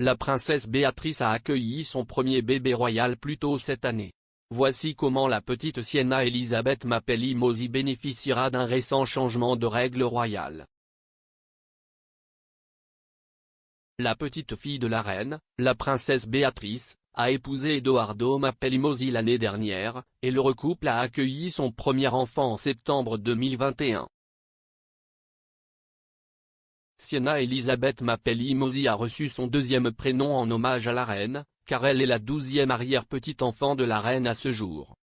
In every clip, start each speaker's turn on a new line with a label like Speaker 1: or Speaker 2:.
Speaker 1: la princesse Béatrice a accueilli son premier bébé royal plus tôt cette année. Voici comment la petite Sienna Elizabeth Mapelli Mosey bénéficiera d'un récent changement de règles royales. La petite fille de la reine, la princesse Béatrice, a épousé Edoardo Mapelli Mosey l'année dernière, et le couple a accueilli son premier enfant en septembre 2021. Sienna Elizabeth Mapelli Mosey a reçu son deuxième prénom en hommage à la reine, car elle est la 12e arrière-petite-enfant de la reine à ce jour.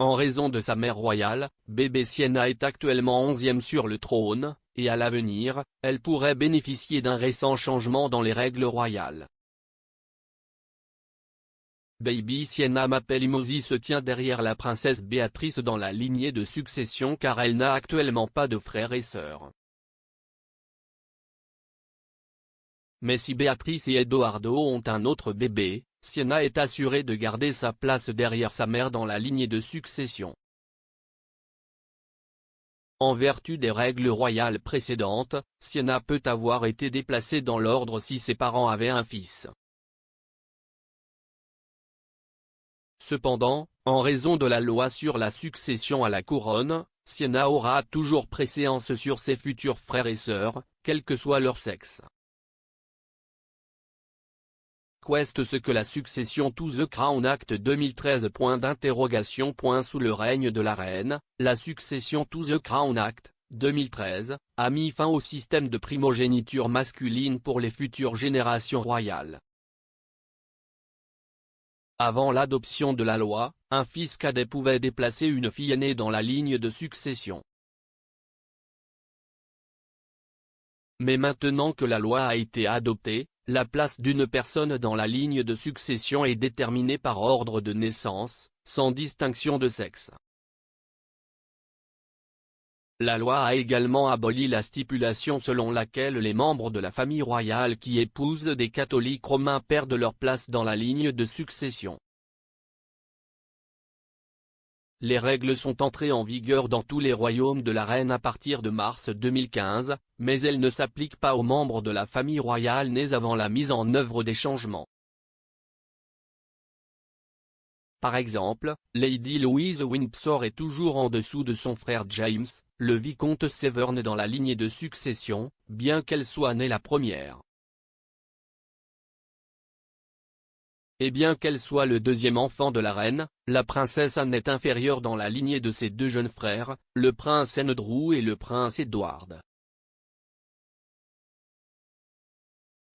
Speaker 1: En raison de sa mère royale, bébé Sienna est actuellement 11e sur le trône, et à l'avenir, elle pourrait bénéficier d'un récent changement dans les règles royales. Baby Sienna Mapelli Mosey se tient derrière la princesse Béatrice dans la lignée de succession car elle n'a actuellement pas de frères et sœurs. Mais si Béatrice et Edoardo ont un autre bébé, Sienna est assurée de garder sa place derrière sa mère dans la lignée de succession. En vertu des règles royales précédentes, Sienna peut avoir été déplacée dans l'ordre si ses parents avaient un fils. Cependant, en raison de la loi sur la succession à la couronne, Sienna aura toujours préséance sur ses futurs frères et sœurs, quel que soit leur sexe. Qu'est ce que la succession to the Crown Act 2013 ? Sous le règne de la reine, la succession to the Crown Act, 2013, a mis fin au système de primogéniture masculine pour les futures générations royales. Avant l'adoption de la loi, un fils cadet pouvait déplacer une fille aînée dans la ligne de succession. Mais maintenant que la loi a été adoptée, la place d'une personne dans la ligne de succession est déterminée par ordre de naissance, sans distinction de sexe. La loi a également aboli la stipulation selon laquelle les membres de la famille royale qui épousent des catholiques romains perdent leur place dans la ligne de succession. Les règles sont entrées en vigueur dans tous les royaumes de la reine à partir de mars 2015, mais elles ne s'appliquent pas aux membres de la famille royale nés avant la mise en œuvre des changements. Par exemple, Lady Louise Windsor est toujours en dessous de son frère James, le vicomte Severn dans la lignée de succession, bien qu'elle soit née la première. Et bien qu'elle soit le deuxième enfant de la reine, la princesse Anne est inférieure dans la lignée de ses deux jeunes frères, le prince Andrew et le prince Edward.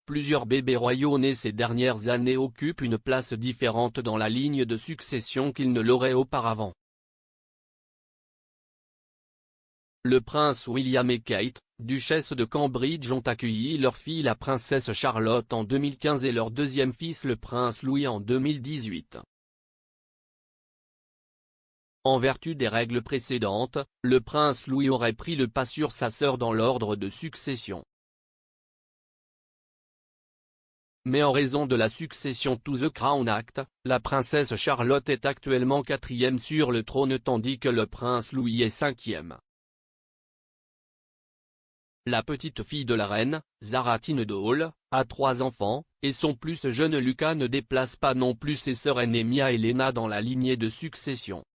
Speaker 1: Plusieurs bébés royaux nés ces dernières années occupent une place différente dans la ligne de succession qu'ils ne l'auraient auparavant. Le prince William et Kate, duchesse de Cambridge ont accueilli leur fille la princesse Charlotte en 2015 et leur deuxième fils le prince Louis en 2018. En vertu des règles précédentes, le prince Louis aurait pris le pas sur sa sœur dans l'ordre de succession. Mais en raison de la succession to the Crown Act, la princesse Charlotte est actuellement 4e sur le trône tandis que le prince Louis est 5e. La petite fille de la reine, Zara Tindall, a 3 enfants, et son plus jeune Lucas ne déplace pas non plus ses sœurs aînées Mia et Lena dans la lignée de succession.